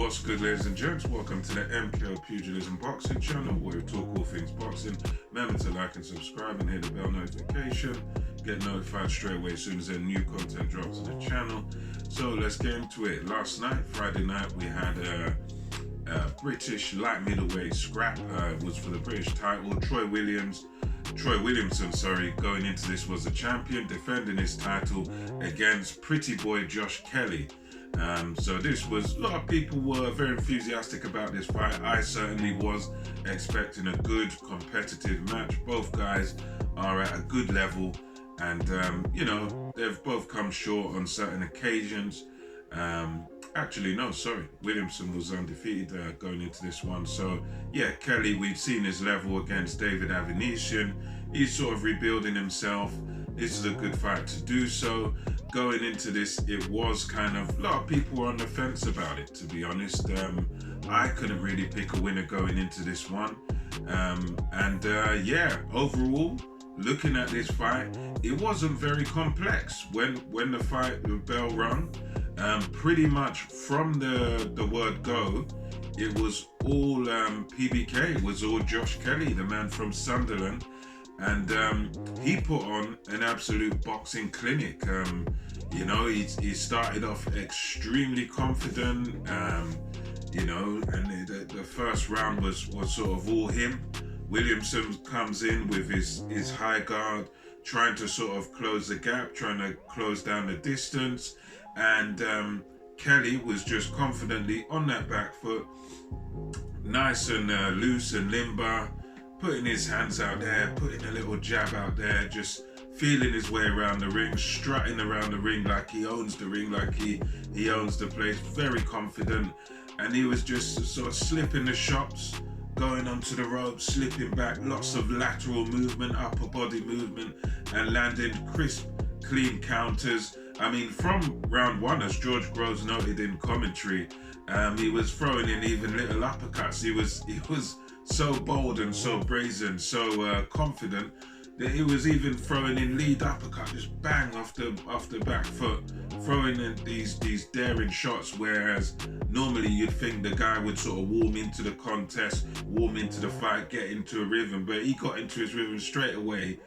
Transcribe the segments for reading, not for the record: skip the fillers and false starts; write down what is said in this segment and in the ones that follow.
What's good, ladies and gents? Welcome to the MKO Pugilism Boxing channel, where we talk all things boxing. Remember to like and subscribe and hit the bell notification. Get notified straight away as soon as any new content drops on the channel. So let's get into it. Last night, Friday night, we had a British light middleweight scrap. It was for the British title. Troy Williamson, going into this was the champion, defending his title against pretty boy Josh Kelly. So this was, a lot of people were very enthusiastic about this fight. I certainly was expecting a good competitive match. Both guys are at a good level, and they've both come short on certain occasions. Williamson was undefeated going into this one. So yeah, Kelly, we've seen his level against David Avenesian. He's sort of rebuilding himself. This is a good fight to do so. Going into this, it was kind of, a lot of people were on the fence about it, to be honest. I couldn't really pick a winner going into this one. Overall, looking at this fight, it wasn't very complex. When the bell rung, pretty much from the word go, it was all PBK. It was all Josh Kelly, the man from Sunderland. And he put on an absolute boxing clinic. He started off extremely confident, and the first round was sort of all him. Williamson comes in with his high guard, trying to sort of close the gap, trying to close down the distance. And Kelly was just confidently on that back foot, nice and loose and limber, putting his hands out there, putting a little jab out there, just feeling his way around the ring, strutting around the ring like he owns the ring, like he owns the place, very confident. And he was just sort of slipping the shots, going onto the ropes, slipping back, lots of lateral movement, upper body movement, and landing crisp, clean counters. I mean, from round one, as George Groves noted in commentary, he was throwing in even little uppercuts. He was so bold and so brazen, so confident, that he was even throwing in lead uppercut, just bang off the back foot, throwing in these daring shots, whereas normally you'd think the guy would sort of warm into the contest, warm into the fight, get into a rhythm, but he got into his rhythm straight away,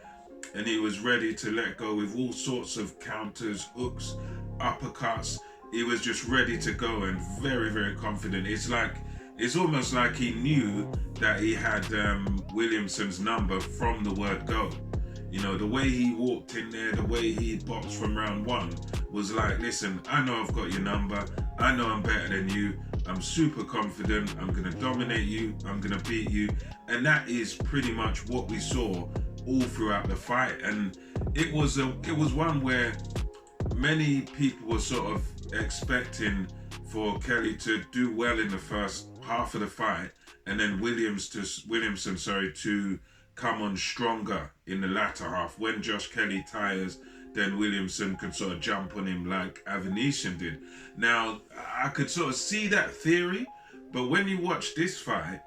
and he was ready to let go with all sorts of counters, hooks, uppercuts. He was just ready to go and very, very confident. It's almost like he knew that he had Williamson's number from the word go. The way he walked in there, the way he boxed from round one was like, listen, I know I've got your number. I know I'm better than you. I'm super confident. I'm going to dominate you. I'm going to beat you. And that is pretty much what we saw all throughout the fight. And it was one where many people were sort of expecting for Kelly to do well in the first half of the fight, and then Williamson to come on stronger in the latter half. When Josh Kelly tires, then Williamson could sort of jump on him like Avenesian did. Now, I could sort of see that theory, but when you watch this fight,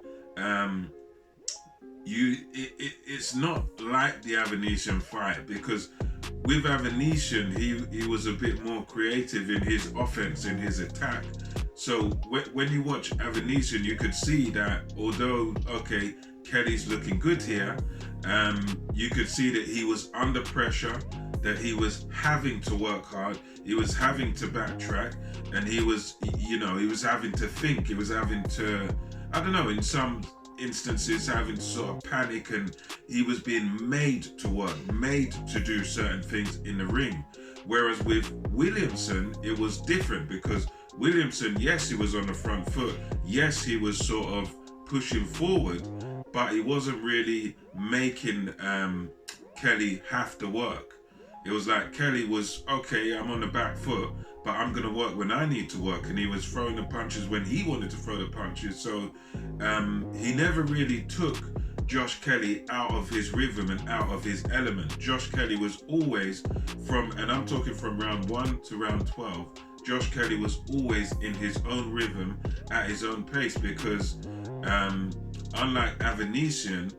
it's not like the Avenesian fight, because with Avenesian, he was a bit more creative in his offense, in his attack. So when you watch Avenesian, you could see that although, okay, Kelly's looking good here, you could see that he was under pressure, that he was having to work hard, he was having to backtrack, and he was having to think, he was having to, in some instances having to sort of panic, and he was being made to work, made to do certain things in the ring. Whereas with Williamson, it was different, because Williamson, yes, he was on the front foot. Yes, he was sort of pushing forward, but he wasn't really making Kelly have to work. It was like Kelly was, okay, I'm on the back foot, but I'm going to work when I need to work. And he was throwing the punches when he wanted to throw the punches. So he never really took Josh Kelly out of his rhythm and out of his element. Josh Kelly was always and I'm talking from round 1 to round 12, Josh Kelly was always in his own rhythm, at his own pace, because unlike Avenesian,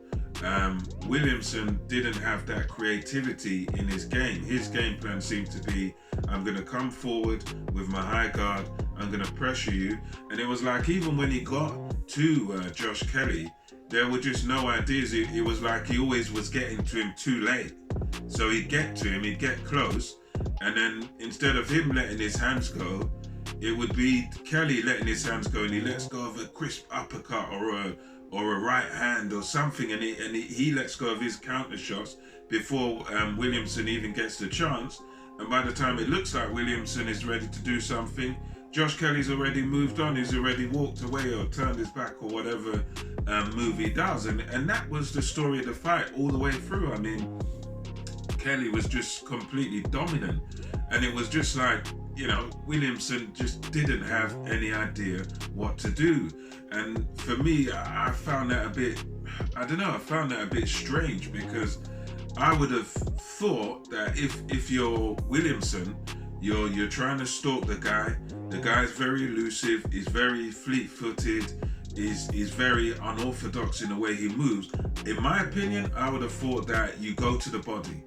Williamson didn't have that creativity in his game. His game plan seemed to be, I'm going to come forward with my high guard. I'm going to pressure you. And it was like, even when he got to Josh Kelly, there were just no ideas. It was like he always was getting to him too late. So he'd get to him, he'd get close, and then instead of him letting his hands go, it would be Kelly letting his hands go, and he lets go of a crisp uppercut or a right hand or something, and he lets go of his counter shots before Williamson even gets the chance. And by the time it looks like Williamson is ready to do something, Josh Kelly's already moved on. He's already walked away or turned his back or whatever move he does. And that was the story of the fight all the way through. I mean, Kelly was just completely dominant. And it was just like, Williamson just didn't have any idea what to do. And for me, I found that I found that a bit strange, because I would have thought that if you're Williamson, you're trying to stalk the guy. The guy's very elusive, he's very fleet-footed, he's very unorthodox in the way he moves. In my opinion, I would have thought that you go to the body.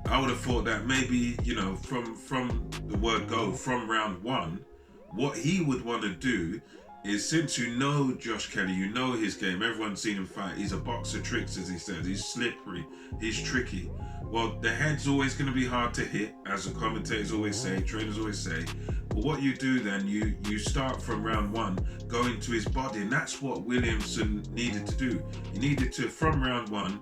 I would have thought that maybe, from the word go, from round one, what he would want to do is, since you know Josh Kelly, you know his game, everyone's seen him fight, he's a box of tricks, as he says, he's slippery, he's tricky. Well, the head's always going to be hard to hit, as the commentators always say, trainers always say. But what you do then, you start from round one, going to his body, and that's what Williamson needed to do. He needed to, from round one,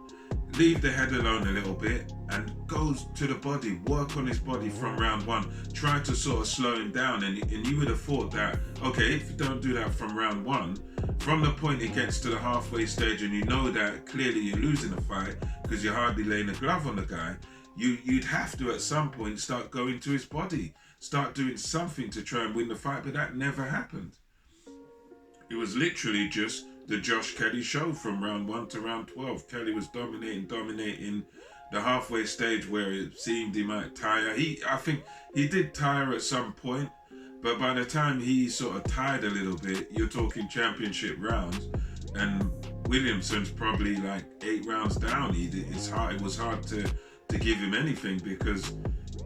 leave the head alone a little bit and goes to the body, work on his body from round one, try to sort of slow him down. And you would have thought that, okay, if you don't do that from round one, from the point it gets to the halfway stage and you know that clearly you're losing the fight because you're hardly laying a glove on the guy, you'd have to at some point start going to his body, start doing something to try and win the fight, but that never happened. It was literally just the Josh Kelly show from round 1 to round 12. Kelly was dominating the halfway stage where it seemed he might tire. I think he did tire at some point, but by the time he sort of tired a little bit, you're talking championship rounds, and Williamson's probably like 8 rounds down. It was hard to give him anything, because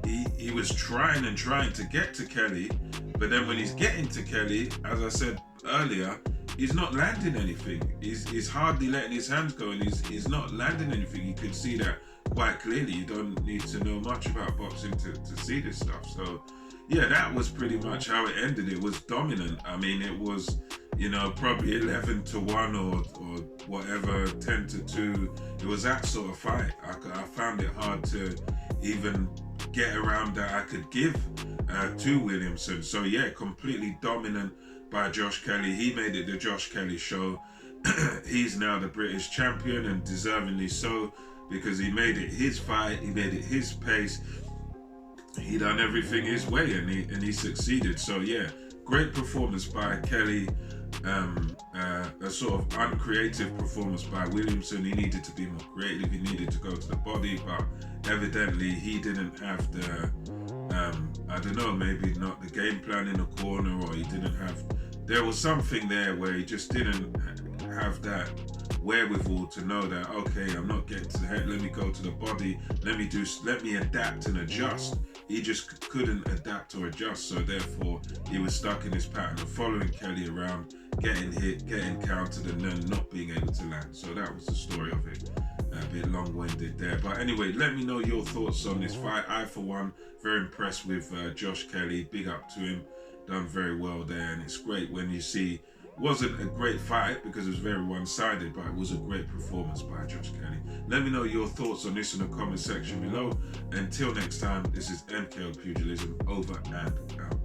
he was trying to get to Kelly, but then when he's getting to Kelly, as I said earlier, he's not landing anything. He's hardly letting his hands go, and he's not landing anything. You could see that quite clearly. You don't need to know much about boxing to see this stuff. So yeah, that was pretty much how it ended. It was dominant. I mean, it was, probably 11-1 or whatever, 10-2. It was that sort of fight. I found it hard to even get around that I could give to Williamson. So yeah, completely dominant by Josh Kelly. He made it the Josh Kelly show. He's now the British champion, and deservingly so, because he made it his fight, he made it his pace, he done everything his way, and he succeeded. So yeah, great performance by Kelly. A sort of uncreative performance by Williamson. He needed to be more creative, he needed to go to the body, but evidently he didn't have the I don't know, maybe not the game plan in the corner, or there was something there where he just didn't have that wherewithal to know that, okay, I'm not getting to the head, let me go to the body, let me adapt and adjust. He just couldn't adapt or adjust, so therefore he was stuck in his pattern of following Kelly around, getting hit, getting countered, and then not being able to land. So that was the story of it. A bit long-winded there, but anyway, let me know your thoughts on this fight. I, for one, very impressed with Josh Kelly. Big up to him, done very well there. And it's great when you see, wasn't a great fight because it was very one-sided, but it was a great performance by Josh Kelly. Let me know your thoughts on this in the comment section below. Until next time, this is MKO Pugilism, over and out.